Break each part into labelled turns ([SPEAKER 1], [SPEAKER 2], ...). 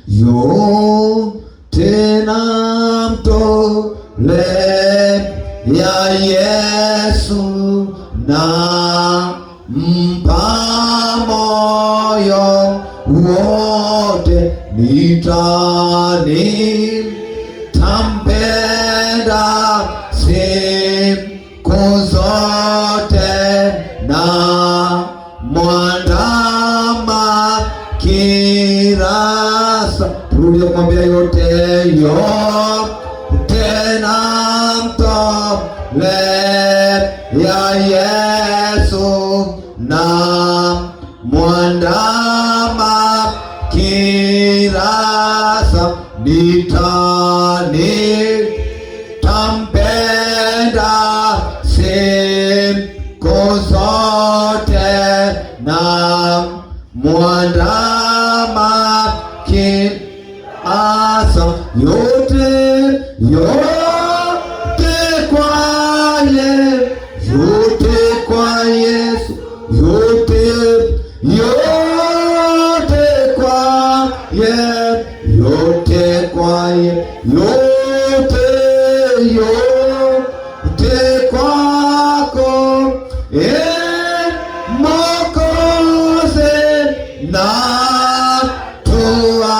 [SPEAKER 1] yote namtolea Yesu, na mpa moyo wote, tampenda siku zote, na mwandama kirasa. Turudie kumwambia yote namtolea Yesu, na mwandama kirasa, tampenda siku zote, na mwandama kirasa, yote kwa Yesu, yote kwako, Mwokozi, na tua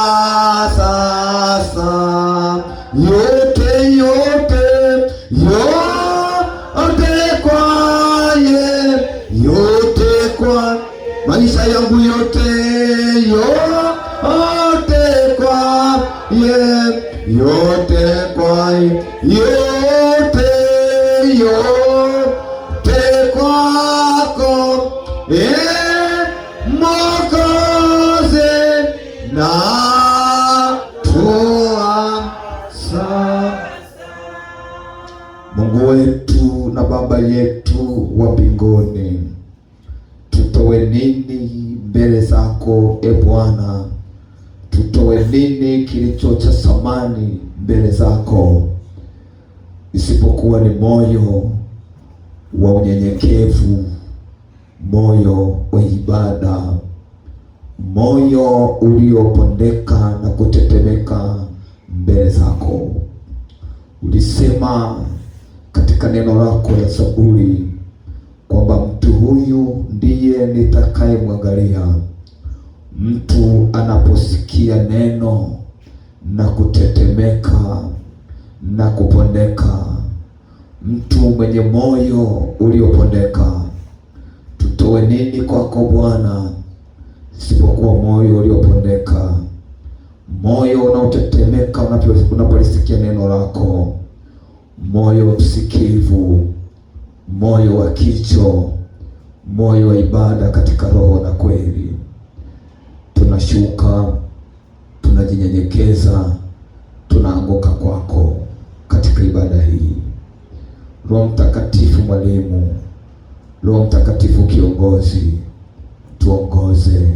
[SPEAKER 1] sasa, yote kwa maisha yangu, yote kwako, Mwokozi, na tua sasa. Mungu wetu na Baba yetu wa mbinguni, tutoe nini mbele zako e Bwana? Tutoe nini kilicho cha thamani mbele zako, isipokuwa ni moyo wa unyenyekevu, moyo wa ibada, moyo uliopondeka na kutetemeka mbele zako. Ulisema katika neno lako la Zaburi kwamba mtu huyu ndiye nitakayemwangalia, mtu anaposikia neno na kutetemeka na kupondeka, mtu mwenye moyo uliopondeka. Tutoe nini kwako Bwana isipokuwa moyo uliopondeka, moyo unaotetemeka unapolisikia neno lako, moyo msikivu, moyo wa kicho, moyo wa ibada katika roho na kweli. Tunashuka, tunajinyenyekeza, tunaanguka kwako katika ibada hii. Roho Mtakatifu mwalimu, Roho Mtakatifu kiongozi, tuongoze,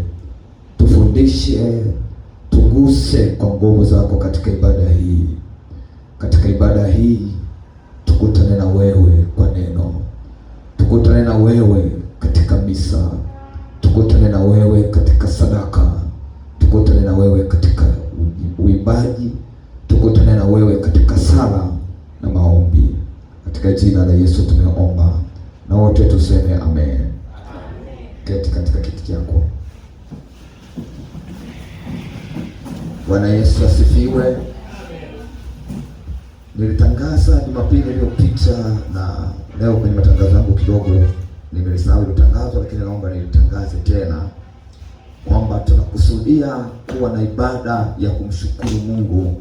[SPEAKER 1] tufundishe, tuguse kwa nguvu zako katika ibada hii. Katika ibada hii tukutane na wewe kwa neno, tukutane na wewe katika misa, tukutane na wewe katika sadaka, tukutane na wewe katika uimbaji, tukutane na wewe katika sala na maombi. Katika jina la Yesu tumeomba, na wote tuseme amen. Keti katika kiti chako. Bwana Yesu asifiwe. Nilitangaza Jumapili iliyopita, na leo kwenye matangazo yangu kidogo nimelisahau tangazo, lakini naomba nilitangaze tena kwamba tunakusudia kuwa na ibada ya kumshukuru Mungu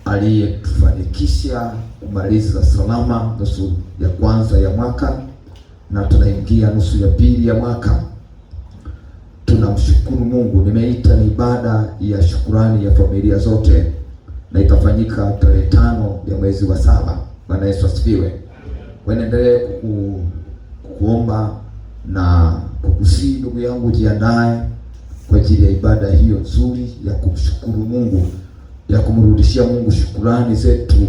[SPEAKER 1] aliyetufanikisha kumaliza salama nusu ya kwanza ya mwaka, na tunaingia nusu ya pili ya mwaka. Tunamshukuru Mungu. Nimeita ni ibada ya shukurani ya familia zote, na itafanyika tarehe 5 ya mwezi wa 7. Bwana Yesu asifiwe. Waendelee kuomba na kukusii, ndugu yangu, jiandae kwa ajili ya ibada hiyo nzuri ya kumshukuru Mungu, ya kumrudishia Mungu shukurani zetu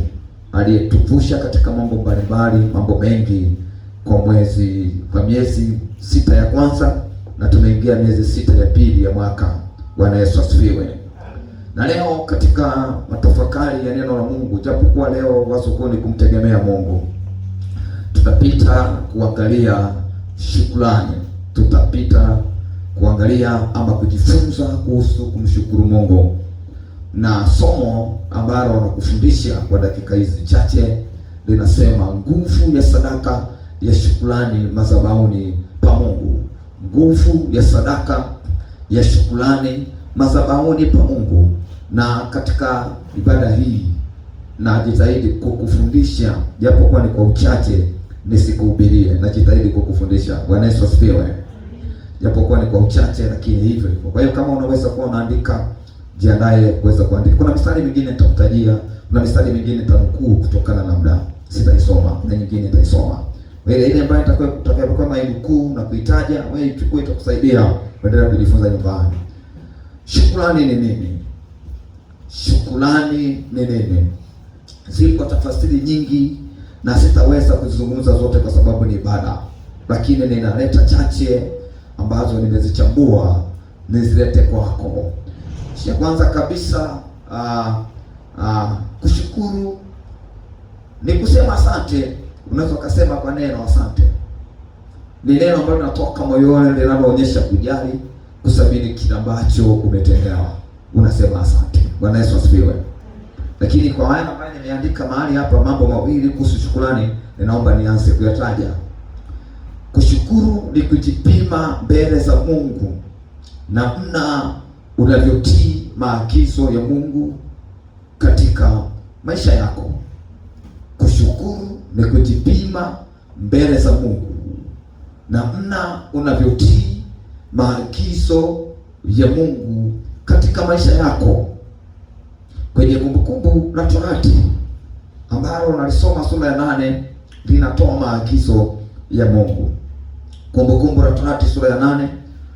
[SPEAKER 1] aliyetuvusha katika mambo mbalimbali, mambo mengi kwa miezi 6 ya kwanza, na tumeingia miezi 6 ya pili ya mwaka. Bwana Yesu asifiwe. Na leo katika matafakari ya neno la Mungu, japokuwa leo wazo ni kumtegemea Mungu, tutapita kuangalia shukrani. Tutapita kuangalia ama kujifunza kuhusu kumshukuru Mungu, na somo ambalo nakufundisha kwa dakika hizi chache linasema nguvu ya sadaka ya shukrani madhabahuni pa Mungu. Nguvu ya sadaka ya shukrani madhabahuni pa Mungu. Na katika ibada hii najitahidi kukufundisha, japokuwa ni kwa uchache, nisikuhubirie. Najitahidi kukufundisha. Bwana Yesu asifiwe. Japokuwa ni kwa uchache, lakini hivyo hivyo. Kwa hiyo kama unaweza kuwa unaandika, jiandae kuweza kuandika. Kuna mistari mingine nitakutajia, kuna mistari mingine nitanukuu kutokana na muda, sitaisoma, na nyingine nitaisoma. Wewe ile ambayo utakayokuwa na nukuu na kuitaja, wewe ichukue, itakusaidia kuendelea kujifunza nyumbani. Shukrani ni nini? Shukrani ni nini? Ziko tafasiri nyingi na sitaweza kuzungumza zote kwa sababu ni ibada, lakini ninaleta chache ambazo nimezichambua nizilete kwako. Ya kwanza kabisa, kushukuru ni kusema asante. Unaweza kusema kwa neno asante. Ni neno ambalo linatoka moyoni, linaloonyesha kujali, kusabini kile ambacho umetendewa. Unasema asante. Bwana Yesu asifiwe. Lakini kwa haya ambayo nimeandika mahali hapa, mambo mawili kuhusu shukrani, ninaomba nianze kuyataja. Kushukuru ni kujipima mbele za Mungu namna unavyotii maagizo ya Mungu katika maisha yako. Kushukuru ni kujipima mbele za Mungu namna unavyotii maagizo ya Mungu katika maisha yako. Kwenye Kumbukumbu la Torati ambalo nalisoma sura ya 8 linatoa maagizo ya Mungu. Kumbukumbu la Torati sura ya 8,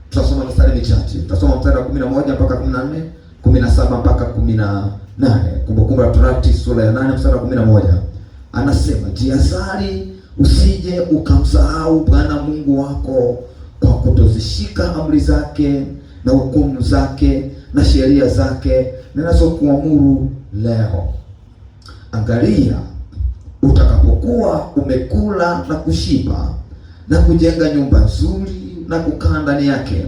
[SPEAKER 1] tutasoma mstari michache. Tutasoma mstari wa 11 mpaka 14, 17 mpaka 18. Kumbukumbu la Torati sura ya 8 mstari wa 11. Anasema, jihadhari usije ukamsahau Bwana Mungu wako kwa kutozishika amri zake na hukumu zake na sheria zake ninazokuamuru leo. Angalia, utakapokuwa umekula na kushiba na kujenga nyumba nzuri na kukaa ndani yake,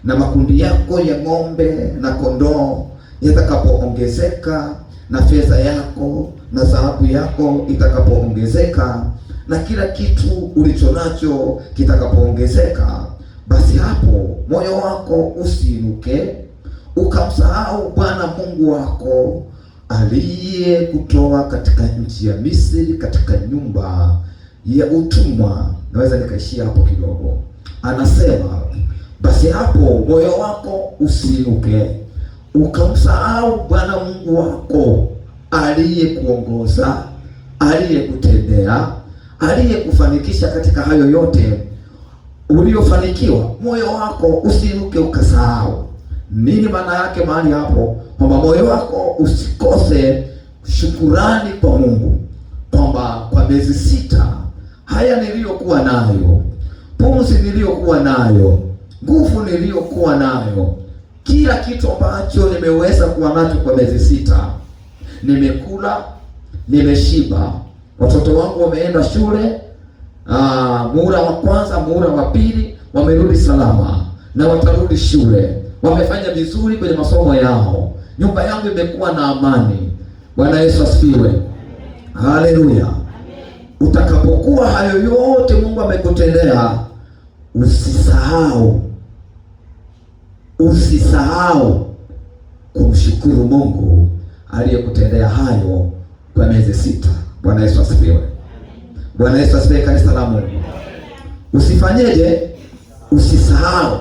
[SPEAKER 1] na makundi yako ya ng'ombe na kondoo yatakapoongezeka, na fedha yako na dhahabu yako itakapoongezeka, na kila kitu ulicho nacho kitakapoongezeka, basi hapo moyo wako usiinuke ukamsahau Bwana Mungu wako aliyekutoa katika nchi ya Misri, katika nyumba ya utumwa. Naweza nikaishia hapo kidogo. Anasema, basi hapo moyo wako usiinuke ukamsahau Bwana Mungu wako aliyekuongoza, aliyekutendea, aliyekufanikisha katika hayo yote uliofanikiwa. Moyo wako usiinuke ukasahau. Nini maana yake mahali hapo? Kwamba moyo wako usikose shukurani kwa Mungu, kwamba kwa miezi 6 haya niliyokuwa nayo, pumzi niliyokuwa nayo, nguvu niliyokuwa nayo, kila kitu ambacho nimeweza kuwa nacho kwa miezi 6, nimekula, nimeshiba, watoto wangu wameenda shule, muhula wa kwanza, muhula wa pili, wamerudi salama na watarudi shule, wamefanya vizuri kwenye masomo yao, nyumba yangu imekuwa na amani. Bwana Yesu asifiwe. Haleluya. Utakapokuwa hayo yote Mungu amekutendea, usisahau kumshukuru Mungu aliyekutendea hayo kwa miezi 6. Bwana Yesu asifiwe. Bwana Yesu asifiwe, kanisa la Mungu. Usifanyeje? Usisahau.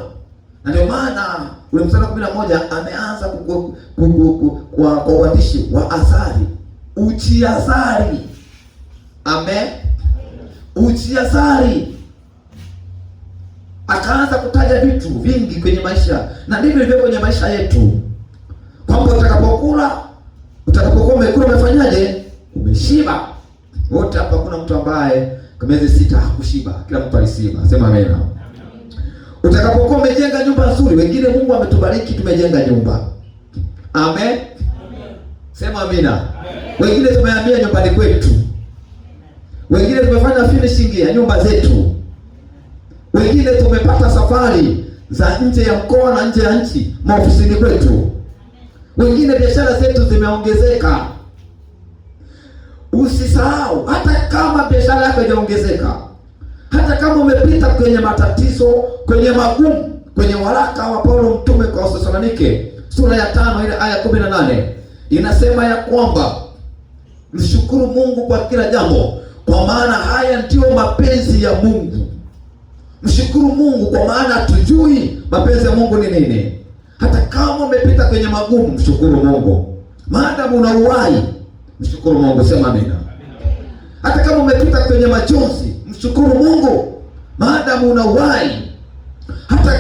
[SPEAKER 1] Na ndio maana ule mstari wa 11 ameanza kwa uandishi wa athari. Ujiadhari. Amen. Ujiadhari. Akaanza kutaja vitu vingi kwenye maisha, na ndivyo hivyo kwenye maisha yetu, kwamba utakapokuwa umekula, umefanyaje? Umeshiba. Wote hapa kuna mtu ambaye kwa miezi 6 hakushiba, kila mtu alishiba. Sema amen. Utakapokuwa umejenga nyumba nzuri, wengine Mungu ametubariki tumejenga nyumba. Amen. Sema amina. Wengine tumehamia nyumbani kwetu, wengine tumefanya finishing ya nyumba zetu, wengine tumepata safari za nje ya mkoa na nje ya nchi, maofisini kwetu, wengine biashara zetu zimeongezeka. Usisahau, hata kama biashara yako haijaongezeka, hata kama umepita kwenye matatizo, kwenye magumu, kwenye waraka wa Paulo mtume kwa Wathesalonike sura ya 5 ile aya 18 inasema ya kwamba mshukuru Mungu kwa kila jambo, kwa maana haya ndiyo mapenzi ya Mungu. Mshukuru Mungu kwa maana tujui mapenzi ya Mungu ni nini. Hata kama umepita kwenye magumu, mshukuru Mungu. Maadamu una uhai, mshukuru Mungu. Sema amina. Hata kama umepita kwenye machozi, mshukuru Mungu. Maadamu una uhai. Hata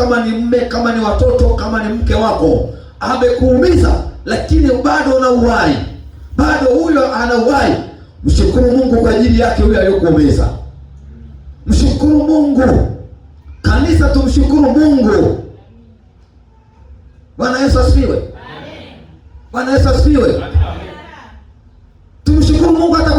[SPEAKER 1] kama ni mme, kama ni watoto, kama ni mke wako amekuumiza, lakini bado una uhai, bado huyo ana uhai, mshukuru Mungu kwa ajili yake huyo aliyokuumiza. Mshukuru Mungu. Kanisa, tumshukuru Mungu. Bwana Yesu asifiwe. Bwana Yesu asifiwe. Tumshukuru Mungu hata